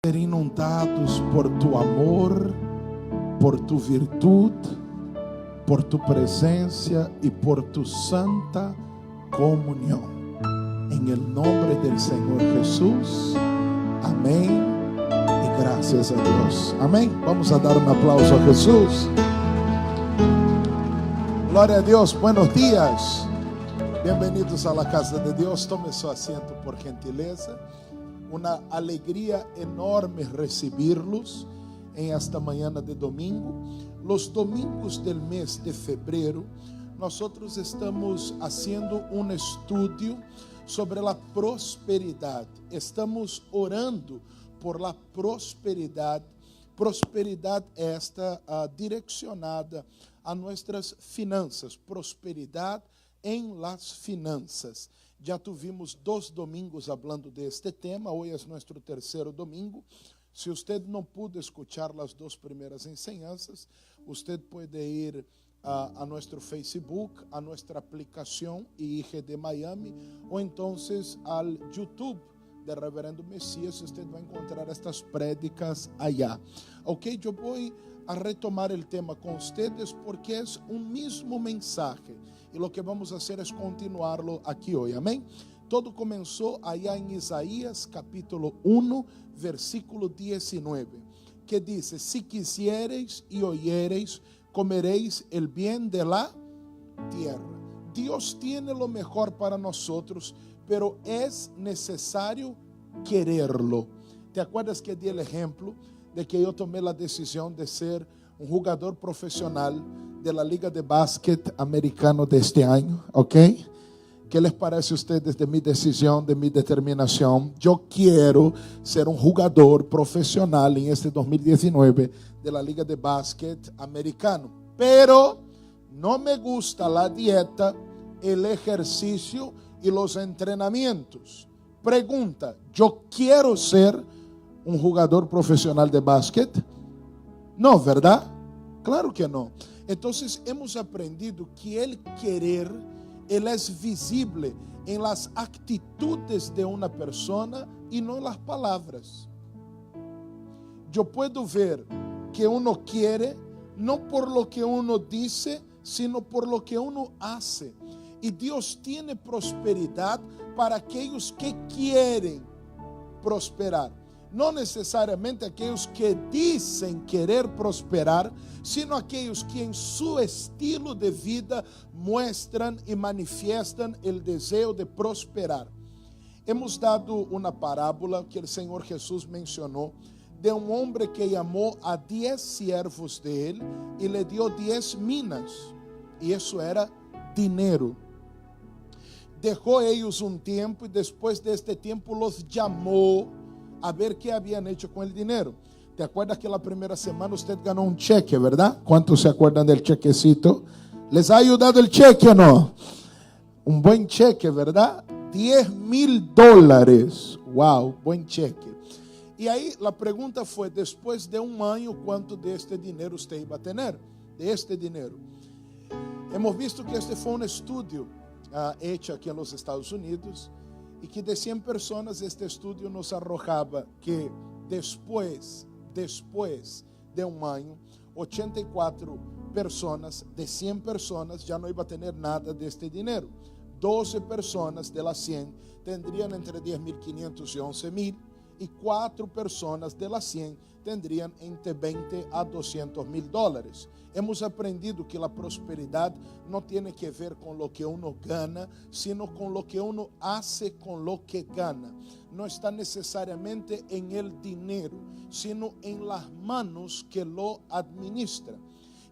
ser inundados por tu amor, por tu virtud, por tu presencia y por tu santa comunión. En el nombre del Señor Jesús. Amén. Y gracias a Dios. Amén. Vamos a dar un aplauso a Jesús. Gloria a Dios. Buenos días. Bienvenidos a la casa de Dios. Tome su asiento por gentileza. Una alegría enorme recibirlos en esta mañana de domingo. Los domingos del mes de febrero, nosotros estamos haciendo un estudio sobre la prosperidad. Estamos orando por la prosperidad. Prosperidad esta direccionada a nuestras finanças. Prosperidad en las finanças. Já tuvimos 2 domingos falando deste tema. Hoje é nosso terceiro domingo. Se você não pudo escuchar as 2 primeiras enseñanças, você pode ir a nosso Facebook, a nossa aplicação IGD Miami, ou então ao YouTube de Reverendo Messias. Você vai encontrar estas prédicas allá. Ok, eu vou a retomar o tema com vocês porque é um mesmo mensaje. E o que vamos fazer é continuarlo aqui hoje, amém? Todo começou allá em Isaías capítulo 1, versículo 19, que diz: si quisiereis e oyereis, comereis el bien de la tierra. Dios tiene lo mejor para nosotros, pero es necesario quererlo. ¿Te acuerdas que di el ejemplo de que yo tomé la decisión de ser un jugador profesional de la Liga de Básquet americano de este año? ¿Ok? ¿Qué les parece a ustedes de mi decisión, de mi determinación? Yo quiero ser un jugador profesional en este 2019 de la Liga de Básquet americano. Pero no me gusta la dieta, el ejercicio y los entrenamientos. Pregunta, ¿yo quiero ser un jugador profesional de básquet? No, ¿verdad? Claro que no. Entonces hemos aprendido que el querer, él es visible en las actitudes de una persona y no en las palabras. Yo puedo ver que uno quiere no por lo que uno dice, sino por lo que uno hace. Y Dios tiene prosperidad para aquellos que quieren prosperar. No necesariamente aquellos que dicen querer prosperar, sino aquellos que en su estilo de vida muestran y manifiestan el deseo de prosperar. Hemos dado una parábola que el Señor Jesús mencionó de un hombre que llamó a 10 siervos de él y le dio 10 minas. Y eso era dinero. Dejó ellos un tiempo y después de este tiempo los llamó a ver qué habían hecho con el dinero. ¿Te acuerdas que la primera semana usted ganó un cheque, verdad? ¿Cuántos se acuerdan del chequecito? ¿Les ha ayudado el cheque o no? Un buen cheque, ¿verdad? $10,000. Wow, buen cheque. Y ahí la pregunta fue, después de un año, ¿cuánto de este dinero usted iba a tener? De este dinero. Hemos visto que este fue un estudio hecho aquí en los Estados Unidos y que de 100 personas este estudio nos arrojaba que después de un año, 84 personas de 100 personas ya no iba a tener nada de este dinero. 12 personas de las 100 tendrían entre 10,500 y 11,000 y 4 personas de las 100 tendrían entre 20 a 200 mil dólares. Hemos aprendido que la prosperidad no tiene que ver con lo que uno gana, sino con lo que uno hace con lo que gana. No está necesariamente en el dinero, sino en las manos que lo administran.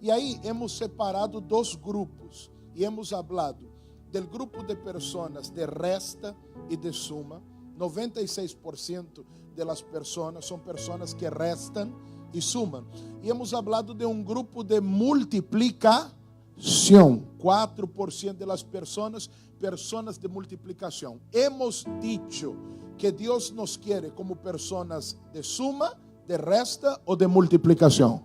Y ahí hemos separado 2 grupos y hemos hablado del grupo de personas de resta y de suma. 96% de las personas son personas que restan y suman. Y hemos hablado de un grupo de multiplicación. 4% de las personas de multiplicación. Hemos dicho que Dios nos quiere como personas de suma, de resta o de multiplicación.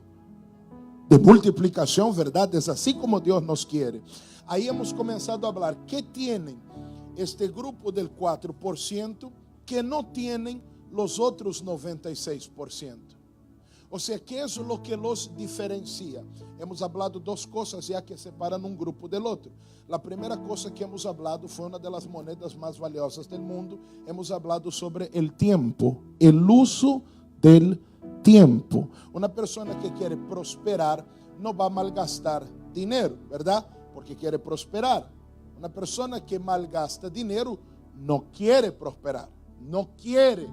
De multiplicación, ¿verdad? Es así como Dios nos quiere. Ahí hemos comenzado a hablar. ¿Qué tienen este grupo del 4% que no tienen los otros 96%? O sea, ¿qué es lo que los diferencia? Hemos hablado dos cosas ya que separan un grupo del otro. La primera cosa que hemos hablado fue una de las monedas más valiosas del mundo. Hemos hablado sobre el tiempo, el uso del tiempo. Una persona que quiere prosperar no va a malgastar dinero, ¿verdad? Porque quiere prosperar. Una persona que malgasta dinero no quiere prosperar, no quiere.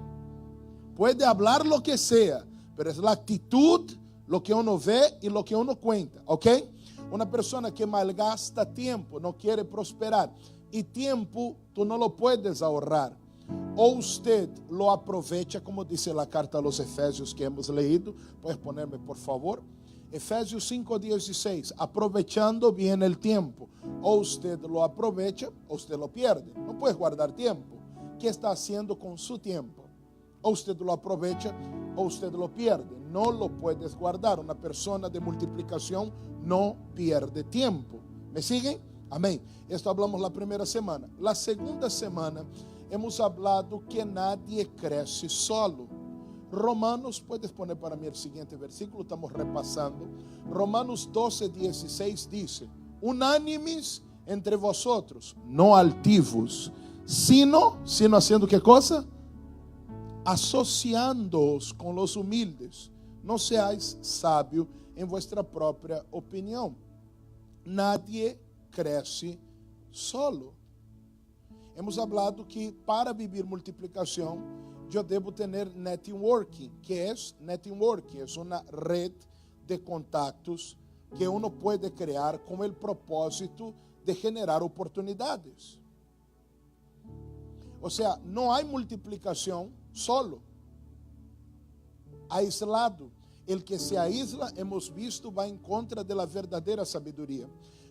Puede hablar lo que sea, pero es la actitud, lo que uno ve y lo que uno cuenta, ¿ok? Una persona que malgasta tiempo no quiere prosperar. Y tiempo tú no lo puedes ahorrar. O usted lo aprovecha, como dice la carta a los Efesios que hemos leído. Puedes ponerme, por favor. Efesios 5:16. Aprovechando bien el tiempo. O usted lo aprovecha o usted lo pierde. No puedes guardar tiempo. ¿Qué está haciendo con su tiempo? O usted lo aprovecha o usted lo pierde. No lo puedes guardar. Una persona de multiplicación no pierde tiempo. ¿Me siguen? Amén. Esto hablamos la primera semana. La segunda semana hemos hablado que nadie crece solo. Romanos, puedes poner para mí el siguiente versículo, estamos repasando. Romanos 12:16 dice: unánimes entre vosotros, no altivos, sino haciendo ¿qué cosa? Asociándoos con los humildes. No seáis sabios en vuestra propia opinión. Nadie crece solo. Hemos hablado que para vivir multiplicación yo debo tener networking. ¿Qué es networking? Es una red de contactos que uno puede crear con el propósito de generar oportunidades. O sea, no hay multiplicación solo, aislado. El que se aísla, hemos visto, va en contra de la verdadera sabiduría.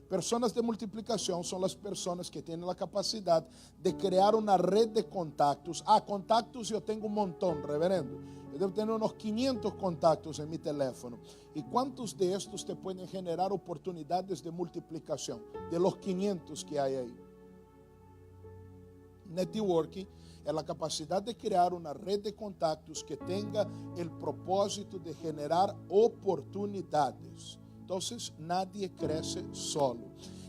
Personas de multiplicación son las personas que tienen la capacidad de crear una red de contactos. Contactos yo tengo un montón, reverendo. Yo debo tener unos 500 contactos en mi teléfono. ¿Y cuántos de estos te pueden generar oportunidades de multiplicación? De los 500 que hay ahí. Networking es la capacidad de crear una red de contactos que tenga el propósito de generar oportunidades. Entonces, nadie crece solo.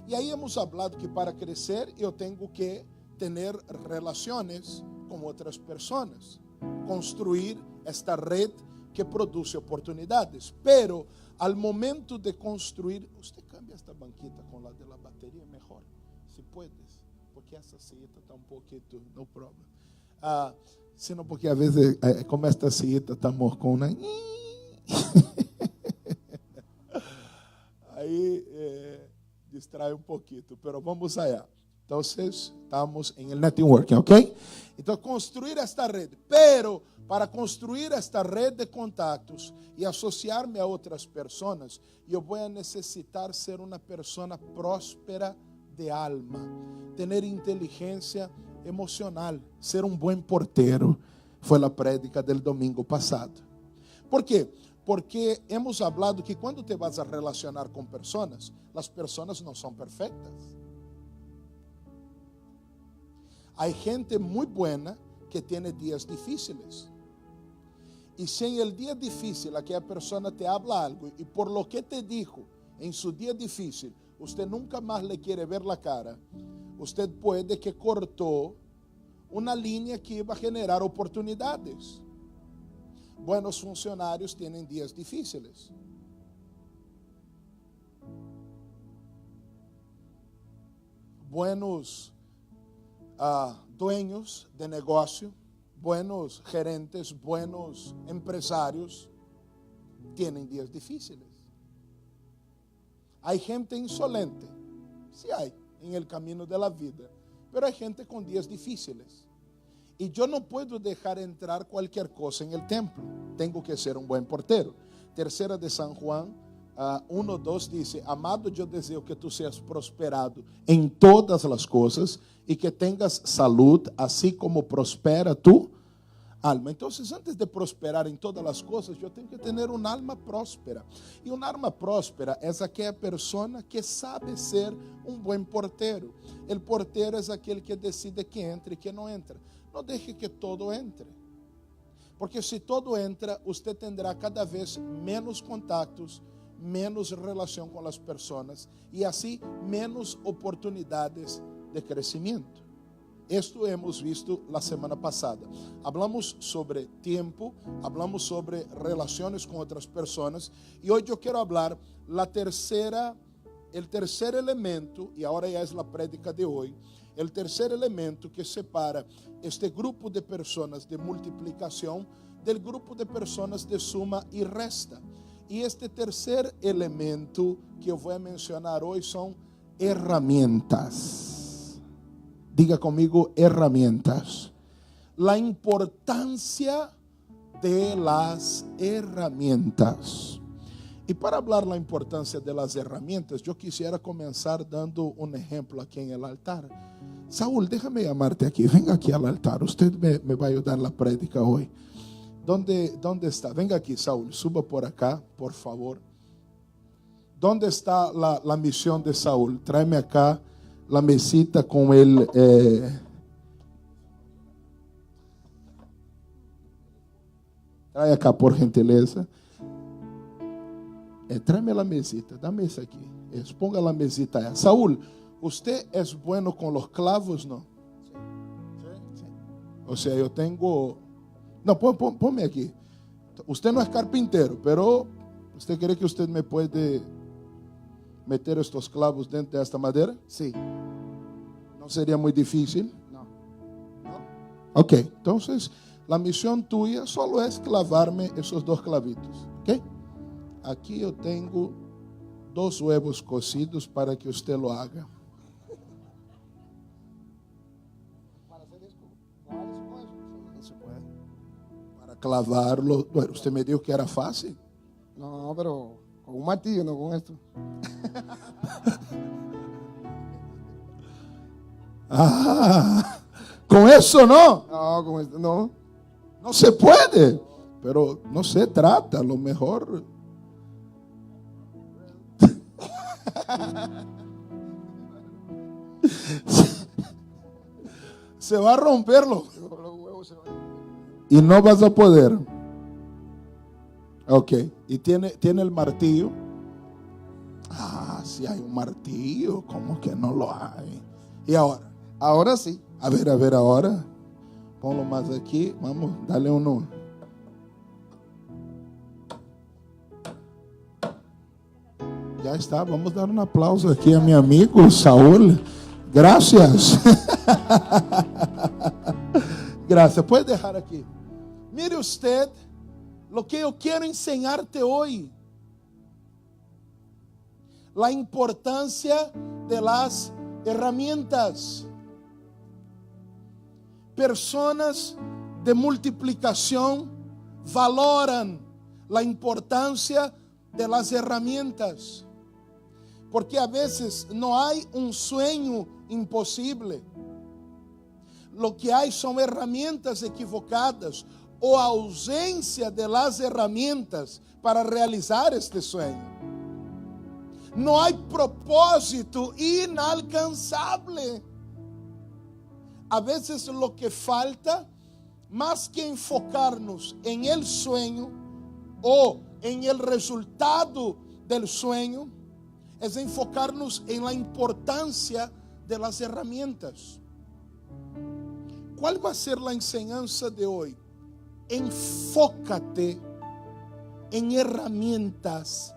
Y ahí hemos hablado que para crecer yo tengo que tener relaciones con otras personas. Construir esta red que produce oportunidades. Pero al momento de construir, usted cambia esta banquita con la de la batería mejor, si puedes. Porque essa sillita está un poquito, no problem. Sino porque a veces, como esta sillita estamos con una... Aí distrai um pouquinho, pero vamos allá. Então, estamos em el networking, ¿ok? Então, construir esta rede. Pero, para construir esta rede de contactos e associar-me a outras pessoas, eu vou necessitar ser uma pessoa próspera de alma, ter inteligência emocional, ser um bom porteiro. Foi a prédica del domingo passado. ¿Por quê? Porque hemos hablado que cuando te vas a relacionar con personas, las personas no son perfectas. Hay gente muy buena que tiene días difíciles. Y si en el día difícil aquella persona te habla algo y por lo que te dijo en su día difícil, usted nunca más le quiere ver la cara, usted puede que cortó una línea que iba a generar oportunidades. Buenos funcionarios tienen días difíciles. Buenos dueños de negocio, buenos gerentes, buenos empresarios tienen días difíciles. Hay gente insolente, sí hay, en el camino de la vida, pero hay gente con días difíciles. Y yo no puedo dejar entrar cualquier cosa en el templo. Tengo que ser un buen portero. Tercera de San Juan 1:2 dice: amado, yo deseo que tú seas prosperado en todas las cosas y que tengas salud, así como prospera tu alma. Entonces, antes de prosperar en todas las cosas, yo tengo que tener un alma próspera. Y un alma próspera es aquella persona que sabe ser un buen portero. El portero es aquel que decide que entra y que no entra. No deje que todo entre. Porque se todo entra, usted tendrá cada vez menos contactos, menos relação com as pessoas e assim menos oportunidades de crescimento. Esto hemos visto la semana pasada. Hablamos sobre tiempo, hablamos sobre relaciones con otras personas y hoy yo quiero hablar el tercer elemento, y ahora ya es la prédica de hoy, el tercer elemento que separa este grupo de personas de multiplicación del grupo de personas de suma y resta. Y este tercer elemento que eu vou mencionar hoje são herramientas. Diga comigo, herramientas. La importancia de las herramientas. E para falar da importância de las herramientas, eu quisiera começar dando um exemplo aqui em el altar. Saúl, déjame llamarte aqui. Venga aqui al altar. Usted me vai ajudar na prédica hoje. ¿Dónde está? Venga aquí, Saúl, suba por acá, por favor. ¿Dónde está la misión de Saúl? Tráeme acá la mesita con el... Trae acá, por gentileza. Tráeme la mesita, dame esa aquí. Ponga la mesita allá. Saúl, ¿usted es bueno con los clavos, no? Sí. O sea, yo tengo... No, ponme aqui. Usted não é carpinteiro, pero ¿usted cree que usted me puede meter estos clavos dentro de esta madeira? Sí. ¿No sería muy difícil? No. Ok, entonces la misión tuya solo es clavarme esos dos clavitos. Ok. Aquí yo tengo 2 huevos cocidos para que usted lo haga. Clavarlo. Bueno, usted me dijo que era fácil. No, pero con un martillo, no con esto. Con eso no. No, con esto no. No se puede. Pero no se trata, a lo mejor. Se va a romperlo. Los huevos se van a romper. Y no vas a poder. Ok. Y tiene el martillo. Si hay un martillo, ¿cómo que no lo hay? Y ahora. Ahora sí. A ver ahora. Ponlo más aquí. Vamos, dale uno. Ya está. Vamos a dar un aplauso aquí a mi amigo Saúl. Gracias. Gracias. Puede dejar aquí. Mire usted lo que eu quero enseñarte hoy. La importancia de las herramientas. Personas de multiplicación valoran la importancia de las herramientas. Porque a veces no hay un sueño imposible. Lo que hay son herramientas equivocadas ou ausência de las herramientas para realizar este sueño. Não há propósito inalcançável. A vezes lo que falta, más que enfocarnos en el sueño o en el resultado del sueño, es enfocarnos en la importancia de las herramientas. ¿Cuál va a ser la enseñanza de hoy? Enfócate en herramientas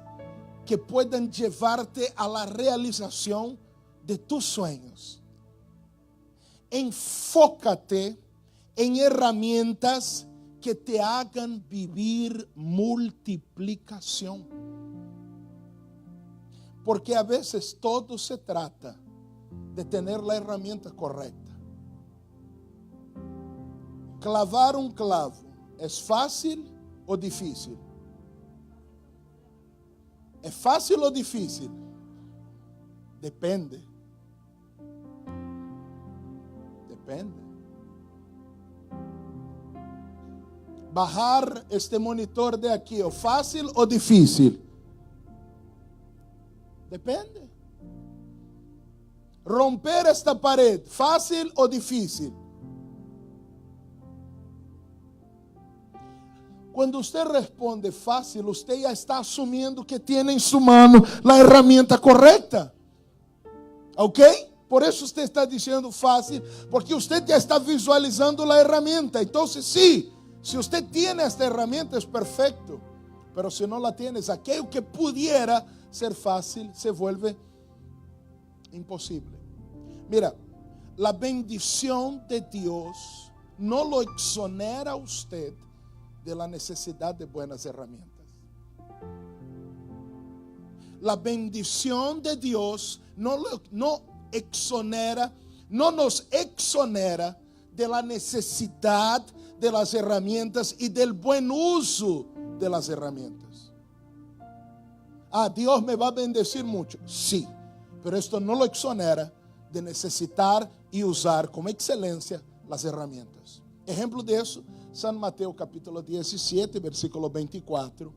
que puedan llevarte a la realización de tus sueños. Enfócate en herramientas que te hagan vivir multiplicación. Porque a veces todo se trata de tener la herramienta correcta. Clavar un clavo, ¿es fácil o difícil? ¿Es fácil o difícil? Depende. Depende. Bajar este monitor de aquí, ¿es fácil o difícil? Depende. Romper esta pared, ¿fácil o difícil? Cuando usted responde fácil, usted ya está asumiendo que tiene en su mano la herramienta correcta. ¿Ok? Por eso usted está diciendo fácil, porque usted ya está visualizando la herramienta. Entonces sí, si usted tiene esta herramienta es perfecto. Pero si no la tienes, aquello que pudiera ser fácil se vuelve imposible. Mira, la bendición de Dios no lo exonera a usted de la necesidad de buenas herramientas. La bendición de Dios no nos exonera de la necesidad de las herramientas y del buen uso de las herramientas. Dios me va a bendecir mucho. Sí, pero esto no lo exonera de necesitar y usar con excelencia las herramientas. Ejemplo de eso, San Mateo capítulo 17, versículo 24.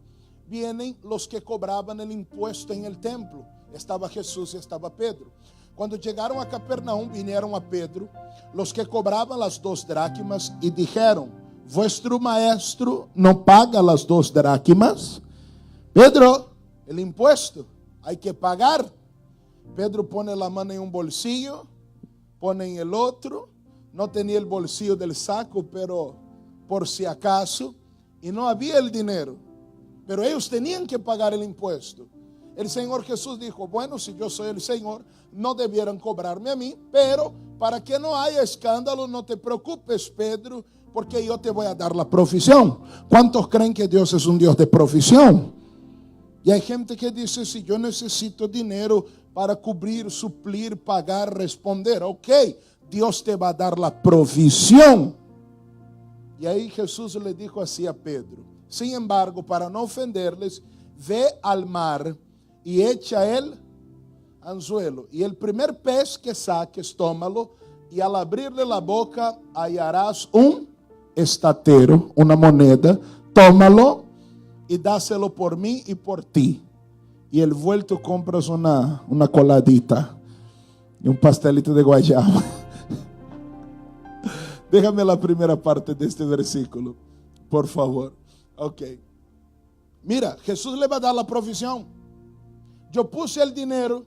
Vienen los que cobraban el impuesto en el templo. Estaba Jesús y estaba Pedro. Cuando llegaron a Capernaum, vinieron a Pedro los que cobraban las 2 dracmas y dijeron: vuestro maestro no paga las 2 dracmas. Pedro, el impuesto hay que pagar. Pedro pone la mano en un bolsillo, pone en el otro. No tenía el bolsillo del saco, pero por si acaso, y no había el dinero, pero ellos tenían que pagar el impuesto. El Señor Jesús dijo: bueno, si yo soy el Señor, no debieran cobrarme a mí, pero para que no haya escándalo, no te preocupes, Pedro, porque yo te voy a dar la provisión. ¿Cuántos creen que Dios es un Dios de provisión? Y hay gente que dice: si yo necesito dinero para cubrir, suplir, pagar, responder, ok, Dios te va a dar la provisión. Y ahí Jesús le dijo así a Pedro: sin embargo, para no ofenderles, ve al mar y echa el anzuelo. Y el primer pez que saques, tómalo, y al abrirle la boca hallarás un estatero, una moneda. Tómalo y dáselo por mí y por ti. Y el vuelto compras una coladita y un pastelito de guayaba. Déjame la primera parte de este versículo, por favor. Ok. Mira, Jesús le va a dar la provisión. Yo puse el dinero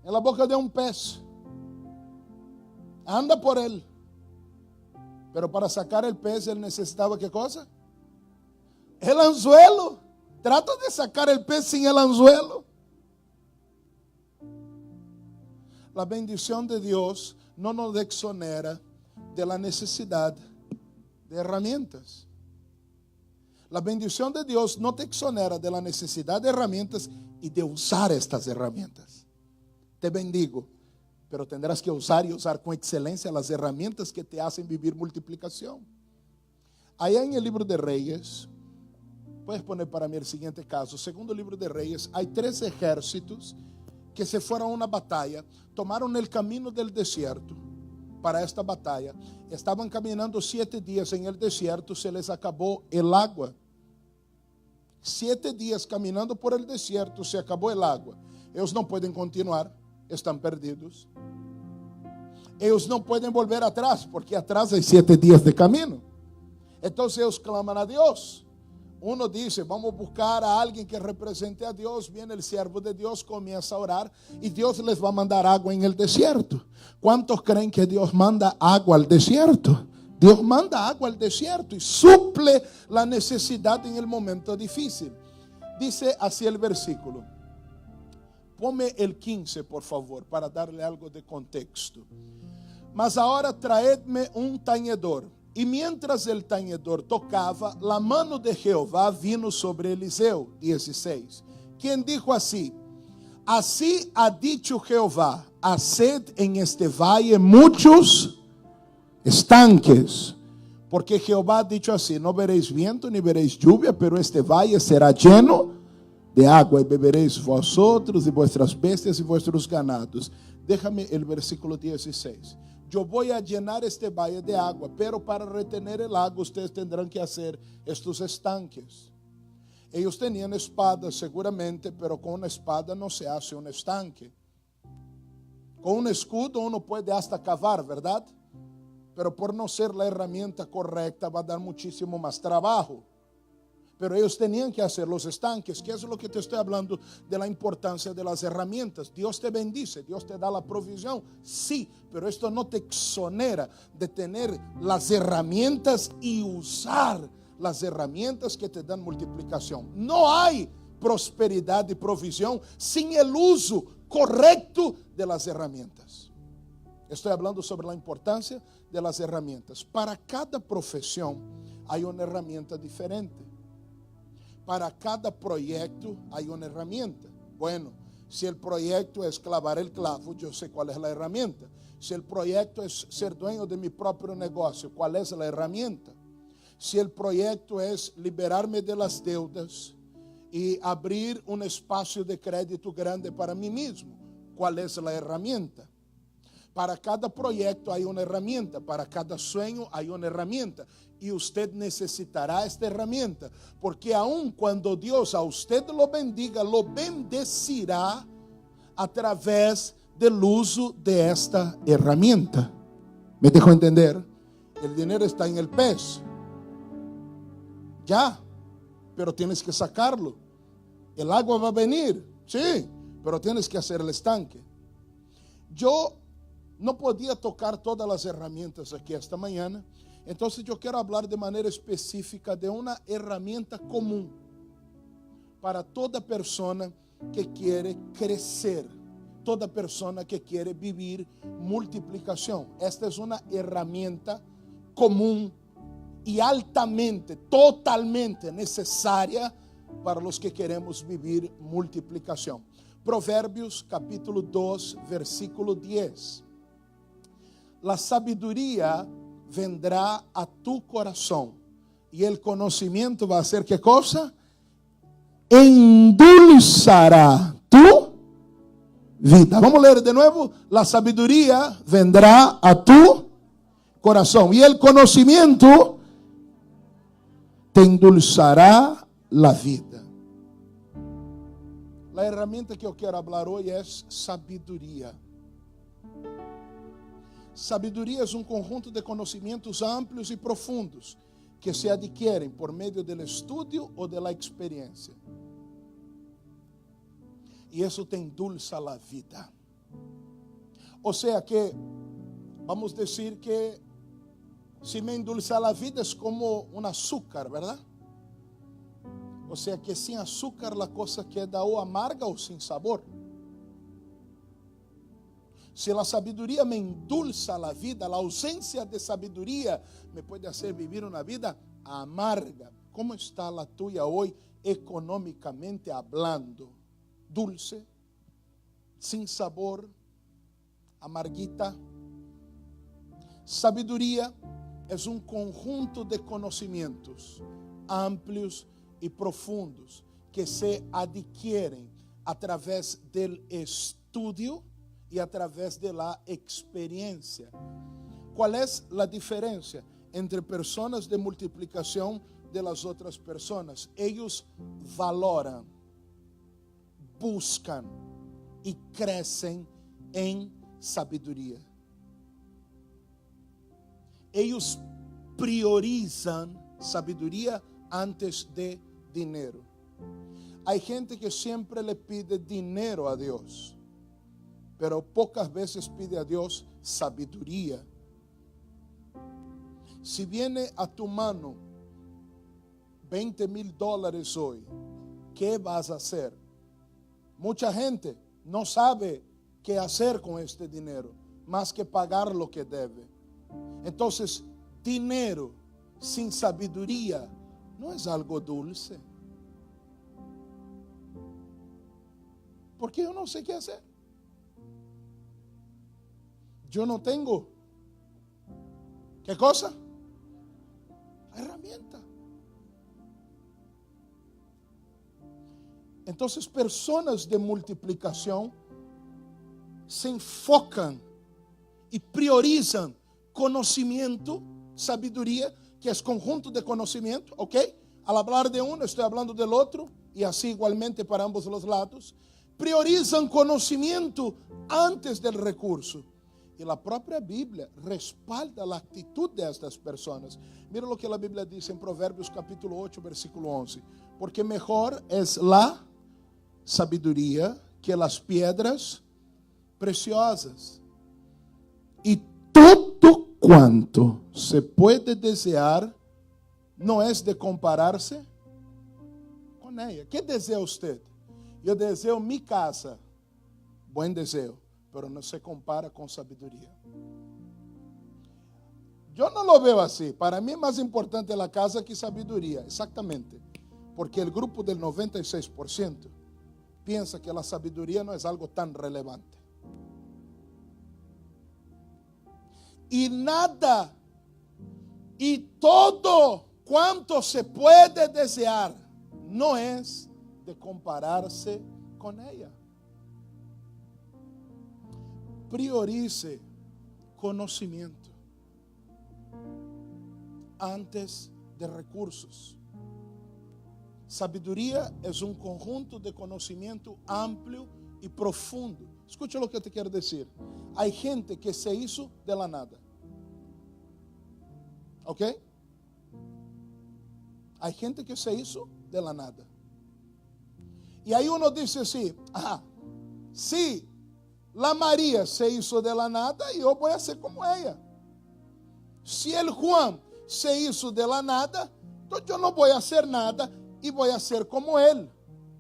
en la boca de un pez. Anda por él. Pero para sacar el pez, él necesitaba ¿qué cosa? El anzuelo. Trata de sacar el pez sin el anzuelo. La bendición de Dios no nos exonera de la necesidad de herramientas. La bendición de Dios no te exonera de la necesidad de herramientas y de usar estas herramientas. Te bendigo, pero tendrás que usar y usar con excelencia las herramientas que te hacen vivir multiplicación. Allá en el libro de Reyes, puedes poner para mí el siguiente caso, segundo libro de Reyes, hay 3 ejércitos que se fueron a una batalla, tomaron el camino del desierto para esta batalla. Estaban caminando 7 días en el desierto, se les acabó el agua. 7 días caminando por el desierto, se acabó el agua. Ellos no pueden continuar, están perdidos. Ellos no pueden volver atrás, porque atrás hay 7 días de camino. Entonces ellos claman a Dios. Uno dice: vamos a buscar a alguien que represente a Dios. Viene el siervo de Dios, comienza a orar y Dios les va a mandar agua en el desierto. ¿Cuántos creen que Dios manda agua al desierto? Dios manda agua al desierto y suple la necesidad en el momento difícil. Dice así el versículo. Ponme el 15, por favor, para darle algo de contexto. Mas ahora traedme un tañedor. Y mientras el tañedor tocaba, la mano de Jehová vino sobre Eliseo. 16. Quien dijo así: así ha dicho Jehová, haced en este valle muchos estanques. Porque Jehová ha dicho así: no veréis viento ni veréis lluvia, pero este valle será lleno de agua y beberéis vosotros y vuestras bestias y vuestros ganados. Déjame el versículo 16. Yo voy a llenar este valle de agua, pero para retener el agua ustedes tendrán que hacer estos estanques. Ellos tenían espadas seguramente, pero con una espada no se hace un estanque. Con un escudo uno puede hasta cavar, ¿verdad? Pero por no ser la herramienta correcta va a dar muchísimo más trabajo. Pero ellos tenían que hacer los estanques, que es lo que te estoy hablando de la importancia de las herramientas. Dios te bendice, Dios te da la provisión, sí, pero esto no te exonera de tener las herramientas y usar las herramientas que te dan multiplicación. No hay prosperidad y provisión sin el uso correcto de las herramientas. Estoy hablando sobre la importancia de las herramientas. Para cada profesión hay una herramienta diferente. Para cada proyecto hay una herramienta. Bueno, si el proyecto es clavar el clavo, yo sé cuál es la herramienta. Si el proyecto es ser dueño de mi propio negocio, ¿cuál es la herramienta? Si el proyecto es liberarme de las deudas y abrir un espacio de crédito grande para mí mismo, ¿cuál es la herramienta? Para cada proyecto hay una herramienta, para cada sueño hay una herramienta. Y usted necesitará esta herramienta, porque aun cuando Dios a usted lo bendiga, lo bendecirá a través del uso de esta herramienta. ¿Me dejó entender? El dinero está en el pez. Ya, pero tienes que sacarlo. El agua va a venir, sí, pero tienes que hacer el estanque. Yo no podía tocar todas las herramientas aquí esta mañana. Entonces yo quiero hablar de manera específica de una herramienta común para toda persona que quiere crecer, toda persona que quiere vivir multiplicación. Esta es una herramienta común y altamente, totalmente necesaria para los que queremos vivir multiplicación. Proverbios capítulo 2, versículo 10. La sabiduría vendrá a tu corazón y el conocimiento va a hacer ¿qué cosa? Endulzará tu vida. Vamos a leer de nuevo. La sabiduría vendrá a tu corazón y el conocimiento te endulzará la vida. La herramienta que yo quiero hablar hoy es sabiduría. Sabiduría es un conjunto de conocimientos amplios y profundos que se adquieren por medio del estudio o de la experiencia. Y eso te endulza la vida. O sea que, vamos a decir que si me endulza la vida es como un azúcar, ¿verdad? O sea que sin azúcar la cosa queda o amarga o sin sabor. Si la sabiduría me endulza la vida, la ausencia de sabiduría me puede hacer vivir una vida amarga. ¿Cómo está la tuya hoy económicamente hablando? Dulce, sin sabor, amarguita. Sabiduría es un conjunto de conocimientos amplios y profundos que se adquieren a través del estudio y a través de la experiencia. ¿Cuál es la diferencia entre personas de multiplicación de las otras personas? Ellos valoran, buscan y crecen en sabiduría. Ellos priorizan sabiduría antes de dinero. Hay gente que siempre le pide dinero a Dios, pero pocas veces pide a Dios sabiduría. Si viene a tu mano $20,000 hoy, ¿qué vas a hacer? Mucha gente no sabe qué hacer con este dinero, más que pagar lo que debe. Entonces, dinero sin sabiduría no es algo dulce. Porque yo no sé qué hacer. Yo no tengo, ¿qué cosa? Herramienta. Entonces, personas de multiplicación se enfocan y priorizan conocimiento, sabiduría, que es conjunto de conocimiento, ¿ok? Al hablar de uno, estoy hablando del otro, y así igualmente para ambos los lados. Priorizan conocimiento antes del recurso. E a própria Bíblia respalda a atitude destas pessoas. Mira o que a Bíblia diz em Provérbios capítulo 8, versículo 11. Porque mejor es la sabiduría que las piedras preciosas. Y todo cuanto se puede desear no es de compararse con ella. ¿Qué desea usted? Yo deseo mi casa. Buen deseo, pero no se compara con sabiduría. Yo no lo veo así. Para mí es más importante la casa que sabiduría. Exactamente. Porque el grupo del 96% piensa que la sabiduría no es algo tan relevante. Y nada y todo cuanto se puede desear no es de compararse con ella. Priorice conocimiento antes de recursos. Sabiduría es un conjunto de conocimiento amplio y profundo. Escucha lo que te quiero decir. Hay gente que se hizo de la nada. ¿Ok? Hay gente que se hizo de la nada. Y ahí uno dice así, sí, la María se hizo de la nada y yo voy a ser como ella. Si el Juan se hizo de la nada, entonces yo no voy a hacer nada y voy a ser como él.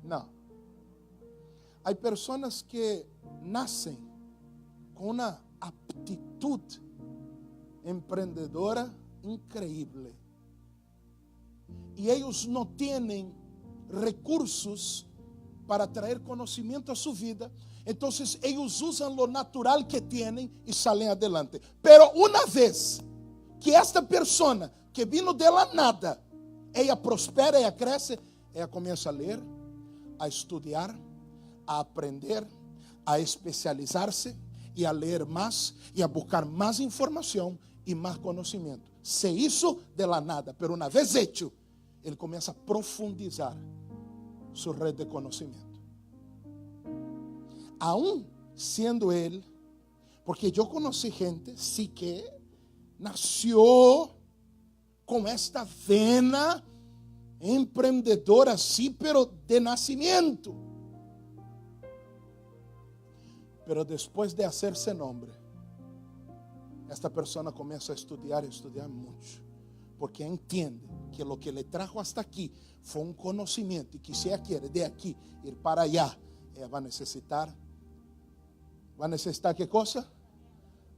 No. Hay personas que nacen con una aptitud emprendedora increíble. Y ellos no tienen recursos para traer conocimiento a su vida. Entonces ellos usan lo natural que tienen y salen adelante. Pero una vez que esta persona que vino de la nada, ella prospera, ella crece, ella comienza a leer, a estudiar, a aprender, a especializarse y a leer más y a buscar más información y más conocimiento. Se hizo de la nada, pero una vez hecho, él comienza a profundizar su red de conocimiento. Aún siendo él, porque yo conocí gente, sí que nació con esta vena emprendedora, sí, pero de nacimiento. Pero después de hacerse nombre, esta persona comienza a estudiar mucho, porque entiende que lo que le trajo hasta aquí fue un conocimiento y que si ella quiere de aquí ir para allá, ella va a necesitar ¿qué cosa?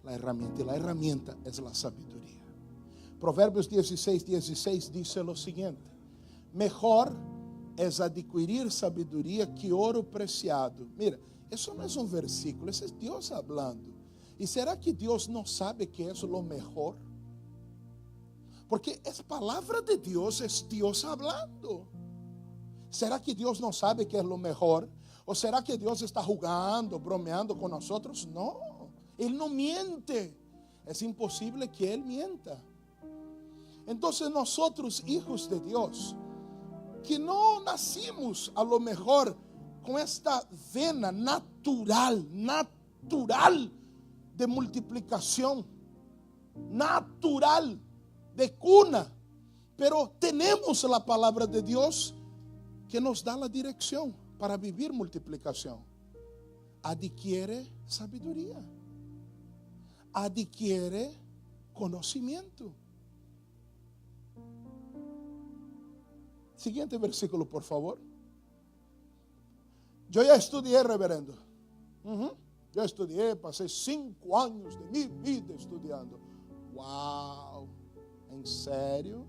La herramienta, y la herramienta es la sabiduría. Proverbios 16:16 dice lo siguiente: mejor es adquirir sabiduría que oro preciado. Mira, eso no es un versículo, eso es Dios hablando. ¿Y será que Dios no sabe que es lo mejor? Porque es palabra de Dios, es Dios hablando. ¿Será que Dios no sabe que es lo mejor? ¿O será que Dios está jugando, bromeando con nosotros? No, Él no miente. Es imposible que Él mienta. Entonces nosotros, hijos de Dios, que no nacimos a lo mejor con esta vena natural de multiplicación, natural, de cuna, pero tenemos la palabra de Dios que nos da la dirección para vivir multiplicación. Adquiere sabiduría, adquiere conocimiento. Siguiente versículo, por favor. Yo ya estudié, reverendo. Yo estudié, pasé 5 años de mi vida estudiando. Wow, ¿en serio?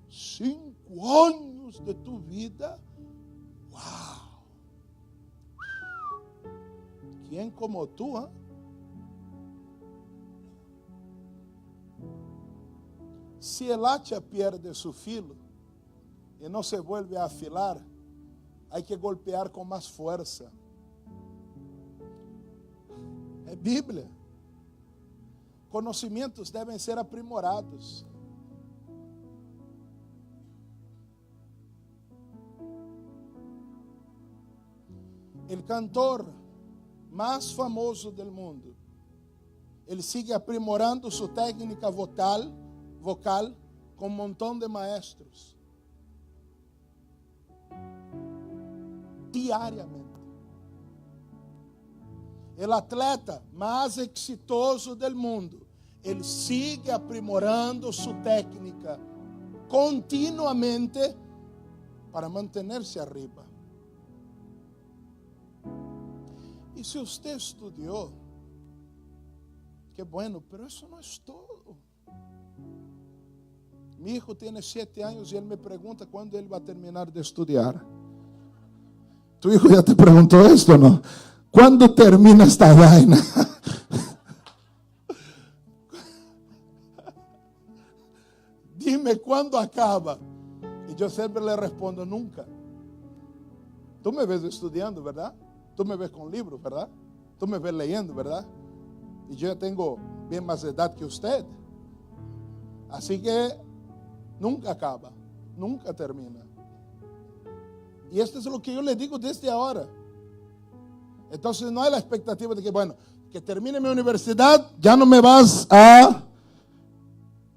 5 años de tu vida. Wow. ¿Quién como tú? Si el hacha pierde su filo y no se vuelve a afilar, hay que golpear con más fuerza. Es Biblia. Conocimientos deben ser aprimorados. El cantor más famoso del mundo, Ele sigue aprimorando sua técnica vocal com um montão de maestros. Diariamente. O atleta mais exitoso do mundo, ele sigue aprimorando sua técnica continuamente para manter-se arriba. E se você estudou, que bueno, pero isso não é todo. Mi hijo tem 7 anos e ele me pergunta quando ele vai terminar de estudar. Tu hijo já te perguntou isso ou não? Quando termina esta vaina? Dime quando acaba. E eu sempre le respondo, nunca. Tu me ves estudando, verdade? Tu me ves com livro, verdade? Tu me ves leyendo, verdade? E eu já tenho bem mais idade que você. Assim que nunca acaba, nunca termina. E esto es lo que eu le digo desde agora. Então não é a expectativa de que, bueno, que termine minha universidade, já não me vas a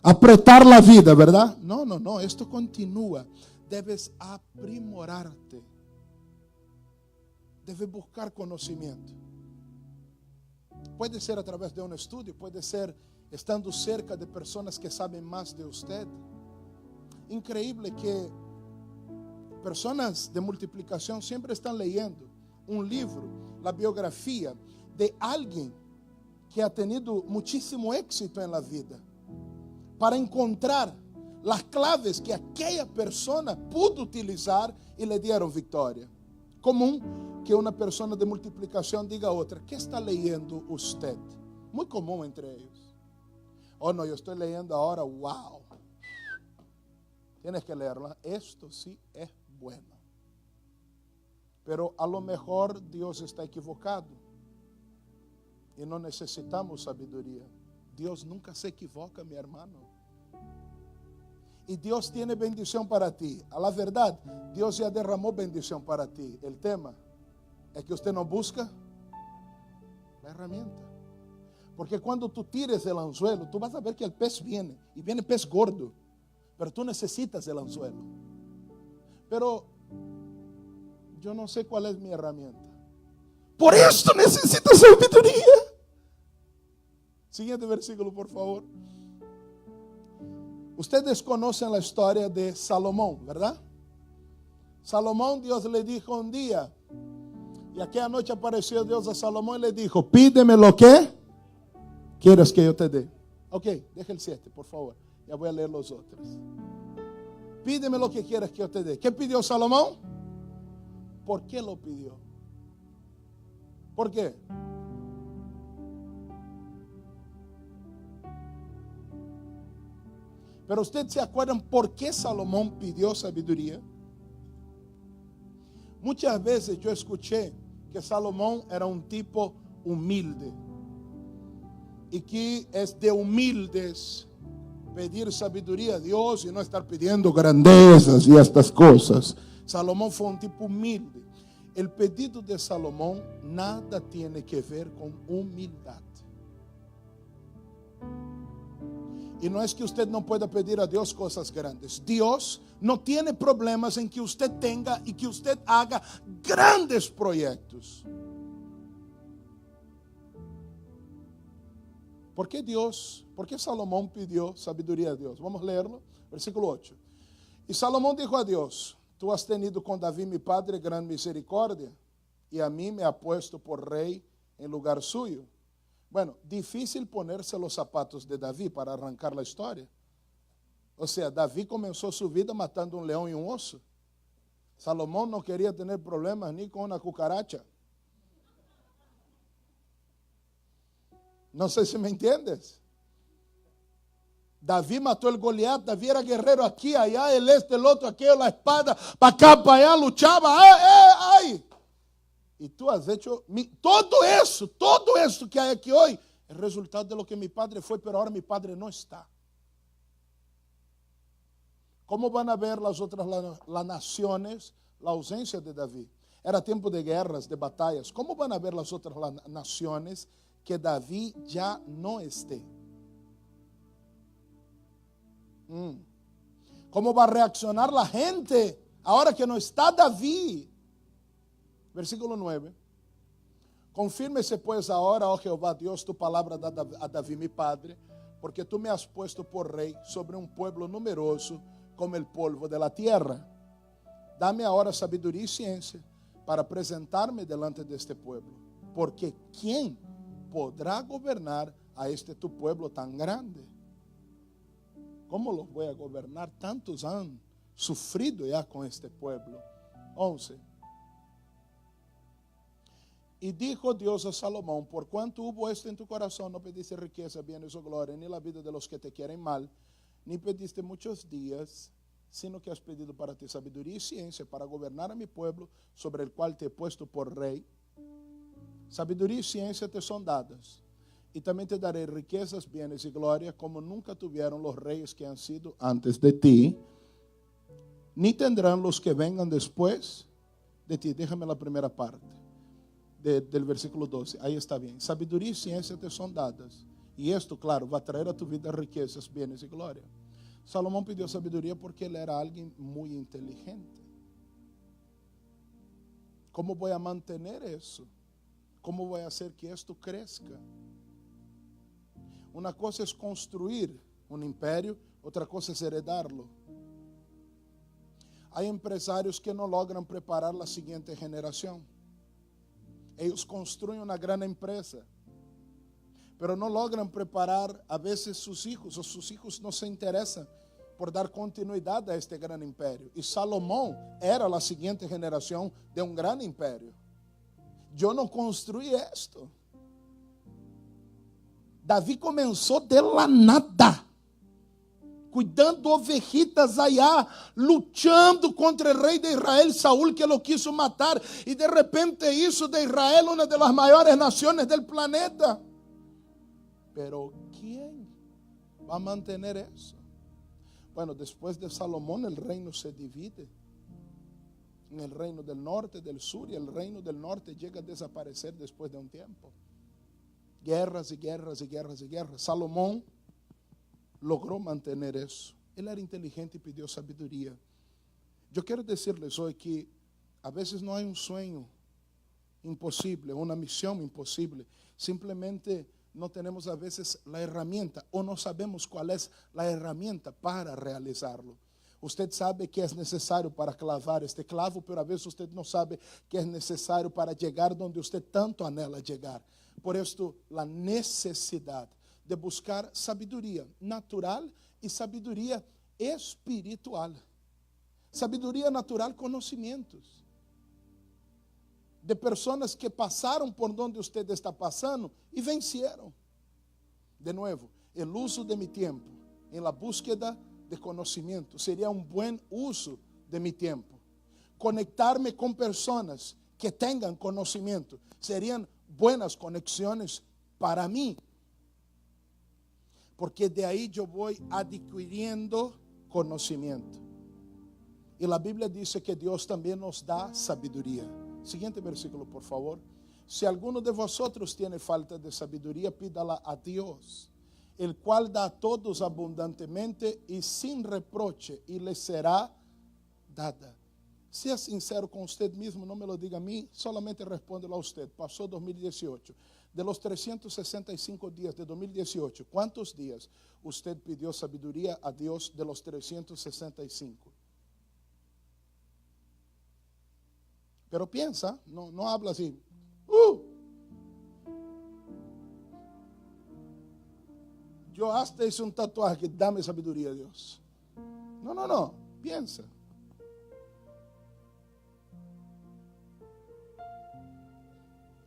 apretar a vida, verdade? Não, não, não, isto continua. Debes aprimorar-te. Debes buscar conhecimento. Pode ser através de um estudo, pode ser estando cerca de pessoas que sabem mais de você. Increíble que pessoas de multiplicação sempre estão leyendo um livro, a biografia de alguém que ha tenido muchísimo éxito en la vida, para encontrar las claves que aquella persona pudo utilizar y le dieron victoria. Común que una persona de multiplicación diga a otra, ¿qué está leyendo usted? Muy común entre ellos. Oh no, yo estoy leyendo ahora, wow. Tienes que leerla. Esto sí es bueno. Pero a lo mejor Dios está equivocado. Y no necesitamos sabiduría. Dios nunca se equivoca, mi hermano. Y Dios tiene bendición para ti. A la verdad, Dios ya derramó bendición para ti. El tema es que usted no busca la herramienta. Porque cuando tú tires el anzuelo, tú vas a ver que el pez viene. Y viene pez gordo. Pero tú necesitas el anzuelo. Pero yo no sé cuál es mi herramienta. Por esto necesitas sabiduría. Siguiente versículo, por favor. Ustedes conocen la historia de Salomón, ¿verdad? Salomón, Dios le dijo un día, y aquella noche apareció Dios a Salomón y le dijo, pídeme lo que quieras que yo te dé. Ok, deja el 7, por favor. Ya voy a leer los otros. Pídeme lo que quieras que yo te dé. ¿Qué pidió Salomón? ¿Por qué lo pidió? ¿Por qué? Pero ustedes se acuerdan por qué Salomón pidió sabiduría. Muchas veces yo escuché que Salomón era un tipo humilde y que es de humildes pedir sabiduría a Dios y no estar pidiendo grandezas y estas cosas. Salomón fue un tipo humilde. El pedido de Salomón nada tiene que ver con humildad. Y no es que usted no pueda pedir a Dios cosas grandes. Dios no tiene problemas en que usted tenga y que usted haga grandes proyectos. ¿Por qué Salomón pidió sabiduría a Dios? Vamos a leerlo, versículo 8. Y Salomón dijo a Dios, tú has tenido con David mi padre gran misericordia y a mí me ha puesto por rey en lugar suyo. Bueno, difícil ponerse los zapatos de David para arrancar la historia. O sea, David comenzó su vida matando un león y un oso. Salomón no quería tener problemas ni con una cucaracha. No sé si me entiendes. David mató el Goliat, David era guerrero aquí, allá, el este, el otro, aquello, la espada, para acá, para allá, luchaba, ¡ay! Y tú has hecho todo eso que hay aquí hoy, es resultado de lo que mi padre fue, pero ahora mi padre no está. ¿Cómo van a ver las otras las naciones la ausencia de David? Era tiempo de guerras, de batallas. ¿Cómo van a ver las otras las naciones que David ya no esté? ¿Cómo va a reaccionar la gente ahora que no está David? Versículo 9. Confirme-se pues ahora, oh Jehová Dios, tu palabra a David mi padre, porque tú me has puesto por rey sobre un pueblo numeroso como el polvo de la tierra. Dame ahora sabiduría y ciencia para presentarme delante de este pueblo, porque ¿quién podrá gobernar a este tu pueblo tan grande? ¿Cómo los voy a gobernar? Tantos han sufrido ya con este pueblo. 11. Y dijo Dios a Salomón: por cuanto hubo esto en tu corazón, no pediste riqueza, bienes o gloria, ni la vida de los que te quieren mal, ni pediste muchos días, sino que has pedido para ti sabiduría y ciencia para gobernar a mi pueblo, sobre el cual te he puesto por rey. Sabiduría y ciencia te son dadas, y también te daré riquezas, bienes y gloria, como nunca tuvieron los reyes que han sido antes de ti, ni tendrán los que vengan después de ti. Déjame la primera parte del versículo 12, ahí está bien. Sabiduría y ciencia te son dadas, y esto, claro, va a traer a tu vida riquezas, bienes y gloria. Salomón pidió sabiduría porque él era alguien muy inteligente. ¿Cómo voy a mantener eso? ¿Cómo voy a hacer que esto crezca? Una cosa es construir un imperio, otra cosa es heredarlo. Hay empresarios que no logran preparar la siguiente generación. Ellos construyen una gran empresa, pero no logran preparar a veces sus hijos, o sus hijos no se interesan por dar continuidad a este gran imperio. Y Salomón era la siguiente generación de un gran imperio. Yo no construí esto. Davi comenzó de la nada, cuidando ovejitas allá, luchando contra el rey de Israel, Saúl, que lo quiso matar, y de repente hizo de Israel una de las mayores naciones del planeta. Pero ¿quién va a mantener eso? Bueno, después de Salomón el reino se divide en el reino del norte, del sur, y el reino del norte llega a desaparecer después de un tiempo. Guerras y guerras y guerras y guerras. Salomón logró mantener eso. Él era inteligente y pidió sabiduría. Yo quiero decirles hoy que a veces no hay un sueño imposible, una misión imposible. Simplemente no tenemos a veces la herramienta, o no sabemos cuál es la herramienta para realizarlo. Usted sabe que es necesario para clavar este clavo, pero a veces usted no sabe que es necesario para llegar donde usted tanto anhela llegar. Por esto, la necesidad de buscar sabiduría natural y sabiduría espiritual. Sabiduría natural, conocimientos de personas que pasaron por donde usted está pasando y vencieron. De nuevo, el uso de mi tiempo en la búsqueda de conocimiento sería un buen uso de mi tiempo. Conectarme con personas que tengan conocimiento serían buenas conexiones para mí, porque de ahí yo voy adquiriendo conocimiento. Y la Biblia dice que Dios también nos da sabiduría. Siguiente versículo, por favor. Si alguno de vosotros tiene falta de sabiduría, pídala a Dios, el cual da a todos abundantemente y sin reproche, y le será dada. Sea sincero con usted mismo, no me lo diga a mí, solamente respóndelo a usted. Pasó 2018. De los 365 días de 2018, ¿cuántos días usted pidió sabiduría a Dios de los 365? Pero piensa, no habla así. Yo hasta hice un tatuaje que dame sabiduría, Dios. No, piensa.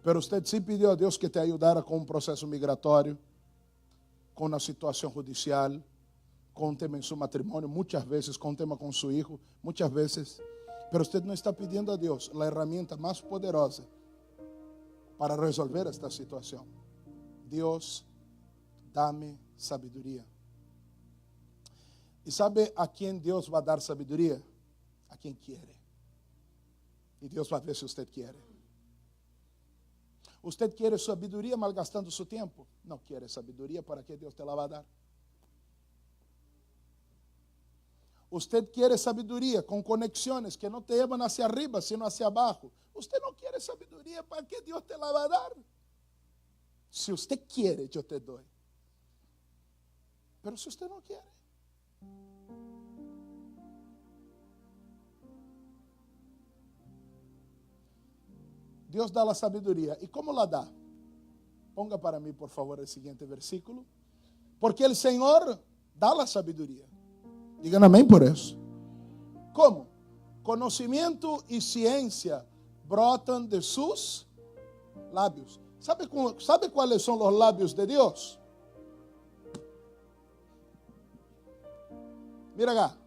Pero usted sí pidió a Dios que te ayudara con un proceso migratorio, con una situación judicial, con un tema en su matrimonio, muchas veces, con un tema con su hijo, muchas veces. Pero usted no está pidiendo a Dios la herramienta más poderosa para resolver esta situación. Dios, dame sabiduría. ¿Y sabe a quién Dios va a dar sabiduría? A quien quiere. Y Dios va a ver si usted quiere. ¿Usted quiere sabiduría malgastando su tiempo? No quiere sabiduría, ¿para qué Dios te la va a dar? Usted quiere sabiduría con conexiones que no te llevan hacia arriba, sino hacia abajo. Usted no quiere sabiduría, ¿para qué Dios te la va a dar? Si usted quiere, yo te doy. Pero si usted no quiere, Dios da la sabiduría. ¿Y cómo la da? Ponga para mí, por favor, el siguiente versículo. Porque el Señor da la sabiduría. Digan amén por eso. ¿Cómo? Conocimiento y ciencia brotan de sus labios. ¿Sabe cuáles son los labios de Dios? Mira acá.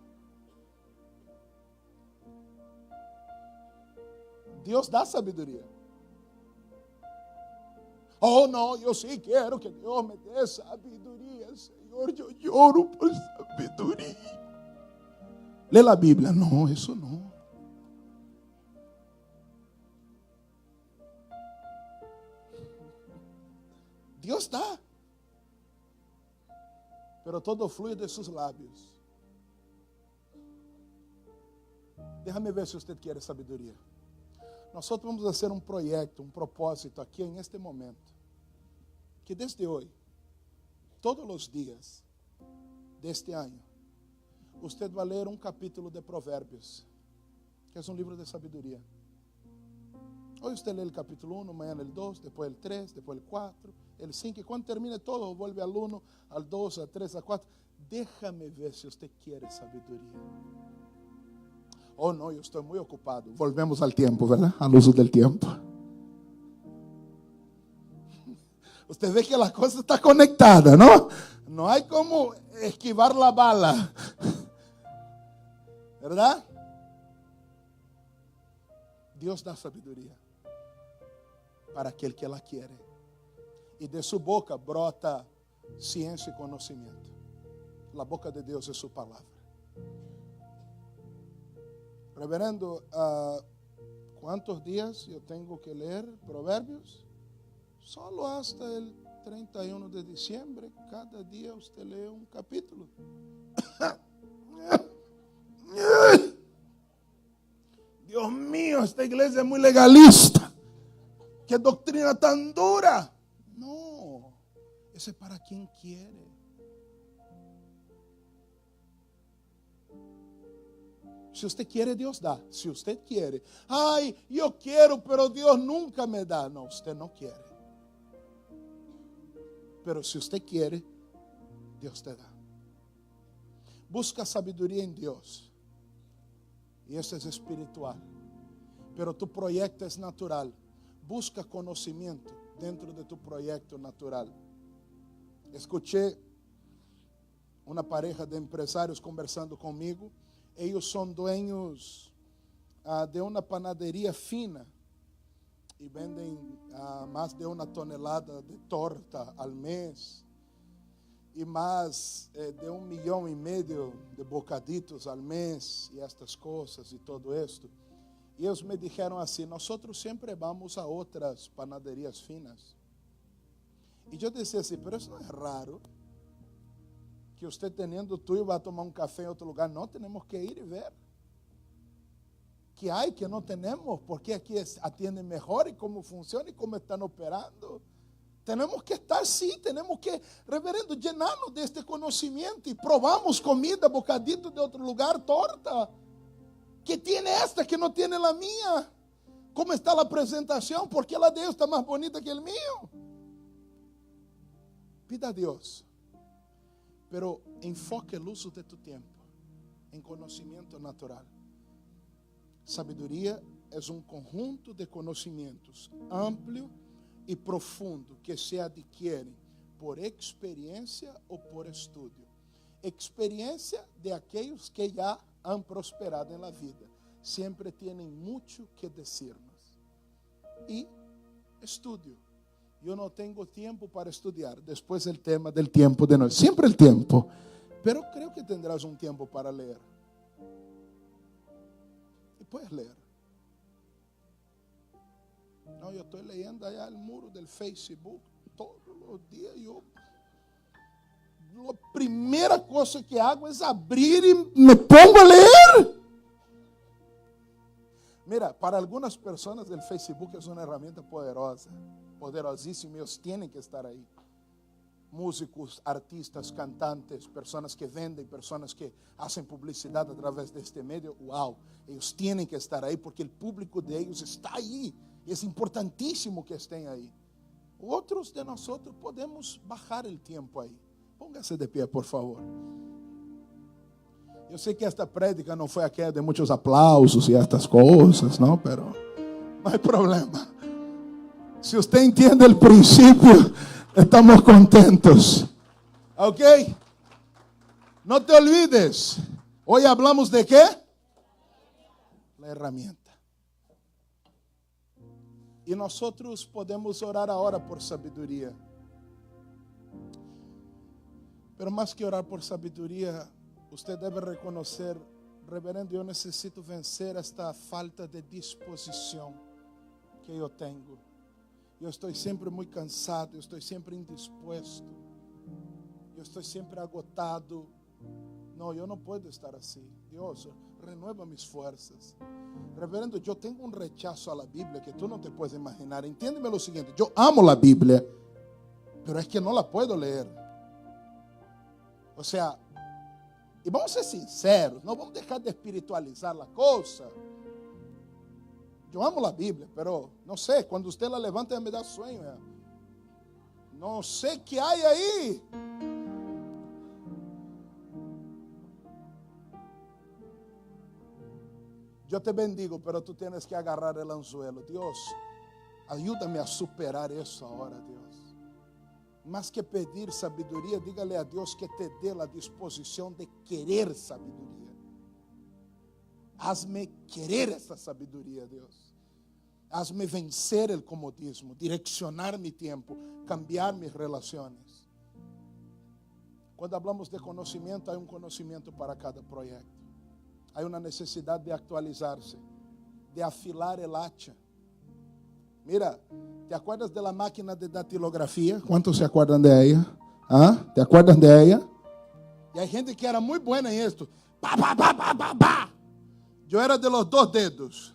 Dios da sabiduría. Oh, no, yo sí quiero que Dios me dé sabiduría, Señor. Yo lloro por sabiduría. Lee la Biblia. No, eso no. Dios da. Pero todo fluye de sus labios. Déjame ver si usted quiere sabiduría. Nosotros vamos a hacer un proyecto, un propósito aquí en este momento. Que desde hoy, todos los días de este año, usted va a leer un capítulo de Provérbios, que es un libro de sabiduría. Hoy usted lee el capítulo 1, mañana el 2, después el 3, después el 4, el 5. Y cuando termine todo, vuelve al 1, al 2, al 3, al 4. Déjame ver si usted quiere sabiduría. Oh, no, yo estoy muy ocupado. Volvemos al tiempo, ¿verdad? Al uso del tiempo. Usted ve que la cosa está conectada, ¿no? No hay como esquivar la bala. ¿Verdad? Dios da sabiduría para aquel que la quiere. Y de su boca brota ciencia y conocimiento. La boca de Dios es su palabra. Reverendo, ¿cuántos días yo tengo que leer Proverbios? Solo hasta el 31 de diciembre. Cada día usted lee un capítulo. Dios mío, esta iglesia es muy legalista. ¿Qué doctrina tan dura? No, ese es para quien quiere. Si usted quiere, Dios da. Si usted quiere, ay, yo quiero, pero Dios nunca me da. No, usted no quiere. Pero si usted quiere, Dios te da. Busca sabiduría en Dios. Y eso es espiritual. Pero tu proyecto es natural. Busca conocimiento dentro de tu proyecto natural. Escuché una pareja de empresarios conversando conmigo. Ellos son dueños de una panadería fina y venden más de 1 tonelada de torta al mes y más de 1,5 millones de bocaditos al mes y estas cosas y todo esto. Y ellos me dijeron así: nosotros siempre vamos a otras panaderías finas. Y yo decía así, pero eso no es raro. Que usted teniendo tuyo va a tomar un café en otro lugar. No, tenemos que ir y ver. ¿Qué hay que no tenemos? Porque aquí atienden mejor y cómo funciona y cómo están operando. Tenemos que estar, sí, tenemos que, reverendo, llenarnos de este conocimiento. Y probamos comida, bocadito de otro lugar, torta. ¿Qué tiene esta que no tiene la mía? ¿Cómo está la presentación? ¿Por qué la de ellos está más bonita que el mío? Pida a Dios. Pero enfoque el uso de tu tiempo en conocimiento natural. Sabiduría es un conjunto de conocimientos amplio y profundo que se adquieren por experiencia o por estudio. Experiencia de aquellos que ya han prosperado en la vida. Siempre tienen mucho que decirnos. Y estudio. Yo no tengo tiempo para estudiar. Después el tema del tiempo de noche. Siempre el tiempo. Pero creo que tendrás un tiempo para leer. Y puedes leer. No, yo estoy leyendo allá el muro del Facebook todos los días. La primera cosa que hago es abrir y me pongo a leer. Mira, para algunas personas el Facebook es una herramienta poderosa, poderosísima, y ellos tienen que estar ahí. Músicos, artistas, cantantes, personas que venden, personas que hacen publicidad a través de este medio. Wow, ellos tienen que estar ahí porque el público de ellos está ahí. Es importantísimo que estén ahí. Otros de nosotros podemos bajar el tiempo ahí. Póngase de pie, por favor. Yo sé que esta prédica no fue aquella de muchos aplausos y estas cosas, ¿no? Pero no hay problema. Si usted entiende el principio, estamos contentos. ¿Ok? No te olvides. Hoy hablamos de ¿qué? La herramienta. Y nosotros podemos orar ahora por sabiduría. Pero más que orar por sabiduría, usted debe reconocer, reverendo, yo necesito vencer esta falta de disposición que yo tengo. Yo estoy siempre muy cansado, yo estoy siempre indispuesto, yo estoy siempre agotado. No, yo no puedo estar así. Dios, renueva mis fuerzas. Reverendo, yo tengo un rechazo a la Biblia que tú no te puedes imaginar. Entiéndeme lo siguiente, yo amo la Biblia, pero es que no la puedo leer. O sea, y vamos a ser sinceros, no vamos a dejar de espiritualizar la cosa. Yo amo la Biblia, pero no sé, cuando usted la levanta ya me da sueño. Ya. No sé qué hay ahí. Yo te bendigo, pero tú tienes que agarrar el anzuelo. Dios, ayúdame a superar eso ahora, Dios. Más que pedir sabiduría, dígale a Dios que te dé la disposición de querer sabiduría. Hazme querer esta sabiduría, Dios. Hazme vencer el comodismo, direccionar mi tiempo, cambiar mis relaciones. Cuando hablamos de conocimiento, hay un conocimiento para cada proyecto. Hay una necesidad de actualizarse, de afilar el hacha. Mira, ¿te acuerdas de la máquina de datilografía? ¿Cuántos se acuerdan de ella? ¿Ah? ¿Te acuerdas de ella? Y hay gente que era muy buena en esto. Pa, pa, pa, pa, pa, pa. Yo era de los 2 dedos.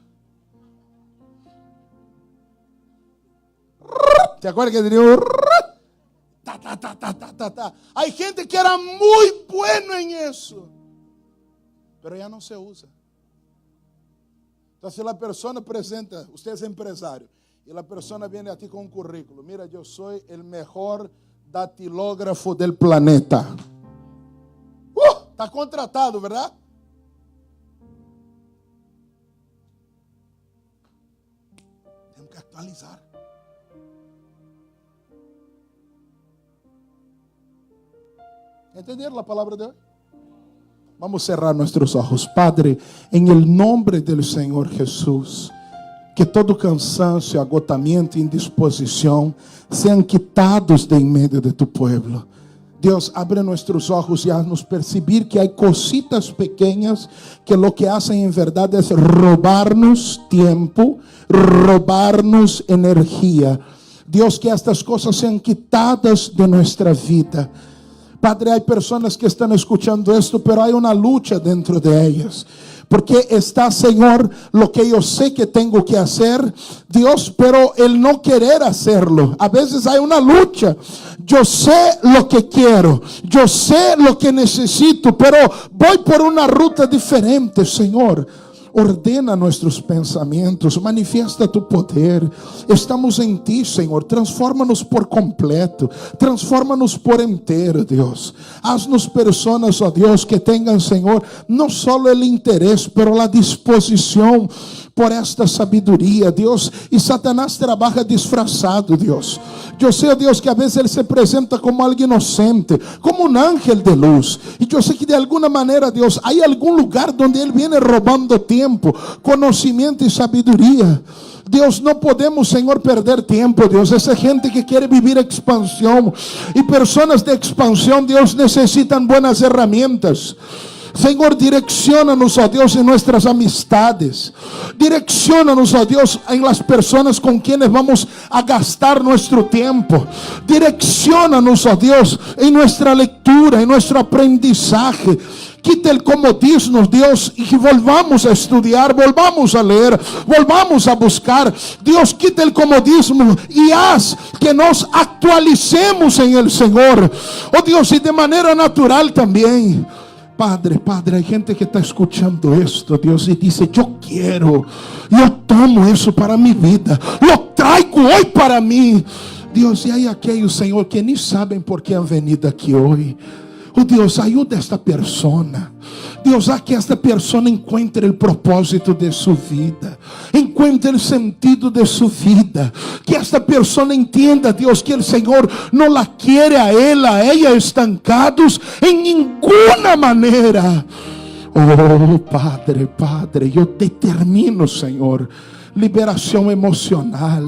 ¿Te acuerdas que tenía ta, ta, ta, ta, ta, ta, ta? Hay gente que era muy bueno en eso, pero ya no se usa. Entonces la persona presenta, usted es empresario, y la persona viene a ti con un currículo. Mira, yo soy el mejor datilógrafo del planeta. Está contratado, ¿verdad? Tengo que actualizar. ¿Entendieron la palabra de hoy? Vamos a cerrar nuestros ojos. Padre, en el nombre del Señor Jesús, que todo cansancio, agotamiento, indisposición sean quitados de en medio de tu pueblo. Dios, abre nuestros ojos y haznos percibir que hay cositas pequeñas que lo que hacen en verdad es robarnos tiempo, robarnos energía. Dios, que estas cosas sean quitadas de nuestra vida. Padre, hay personas que están escuchando esto, pero hay una lucha dentro de ellas. Porque está, Señor, lo que yo sé que tengo que hacer, Dios, pero el no querer hacerlo. A veces hay una lucha. Yo sé lo que quiero, yo sé lo que necesito, pero voy por una ruta diferente, Señor. Ordena nuestros pensamientos, manifiesta tu poder. Estamos en ti, Señor. Transfórmanos por completo, transfórmanos por entero, Dios. Haznos personas, oh Dios, que tengan, Señor, no solo el interés, pero la disposición por esta sabiduría, Dios. Y Satanás trabaja disfrazado, Dios. Yo sé, oh Dios, que a veces Él se presenta como algo inocente, como un ángel de luz. Y yo sé que de alguna manera, Dios, hay algún lugar donde Él viene robando tiempo, conocimiento y sabiduría. Dios, no podemos, Señor, perder tiempo, Dios. Esa gente que quiere vivir expansión y personas de expansión, Dios, necesitan buenas herramientas. Senhor, direciona-nos, ó Deus, em nossas amistades. Direciona-nos, ó Deus, em las pessoas com quienes vamos a gastar nosso tempo. Direciona-nos, ó Deus, em nossa leitura, em nosso aprendizaje. Quita el comodismo, Dios, y que volvamos a estudiar, volvamos a leer, volvamos a buscar. Dios, quita el comodismo y haz que nos actualicemos en el Señor. Oh Dios, y de manera natural también. Padre, hay gente que está escuchando esto, Dios, y dice, yo tomo eso para mi vida, lo traigo hoy para mí. Dios, y hay aquellos, Señor, que ni saben por qué han venido aquí hoy. Oh Deus, ajuda esta persona. Deus, há que esta pessoa encontre o propósito de sua vida, encontre o sentido de sua vida. Que esta pessoa entenda, Deus, que o Senhor não la quer a ela estancados em nenhuma maneira. Oh Padre, eu determino, Senhor, liberação emocional.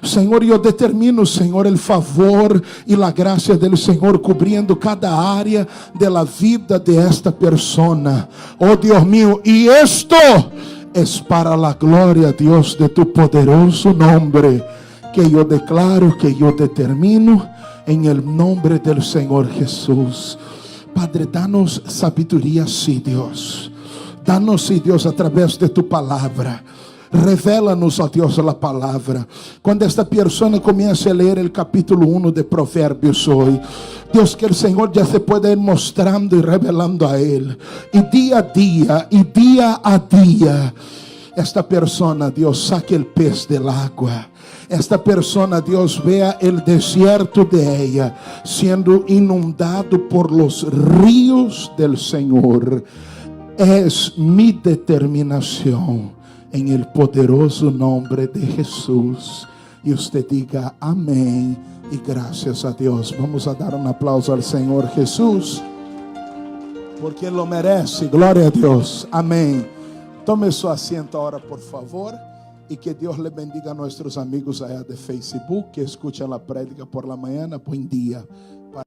Senhor, eu determino, Senhor, o favor e a graça do Senhor cobrindo cada área da vida de esta persona. Oh Deus mío, e esto es para a glória, Deus, de tu poderoso nome, que eu declaro, que eu determino, em el nome del Senhor Jesus. Padre, danos sabedoria, sim, Deus. Danos, sim, Deus, através de tu palavra. Revela-nos, ó Deus, a palavra. Quando esta pessoa começa a ler o capítulo 1 de Provérbios hoje, Deus, que o Senhor já se pueda ir mostrando e revelando a ele. E dia a dia, esta pessoa, Deus, saque o pez del agua. Esta pessoa, Deus, vea o deserto de ella sendo inundado por los ríos del Senhor. Es mi determinação. Em el poderoso nome de Jesus. E você diga amém e graças a Deus. Vamos a dar um aplauso ao Senhor Jesus, porque Ele lo merece. Glória a Deus. Amém. Tome seu assento agora, por favor. E que Deus le bendiga a nossos amigos allá de Facebook que escuchan la prédica por la mañana. Buen día.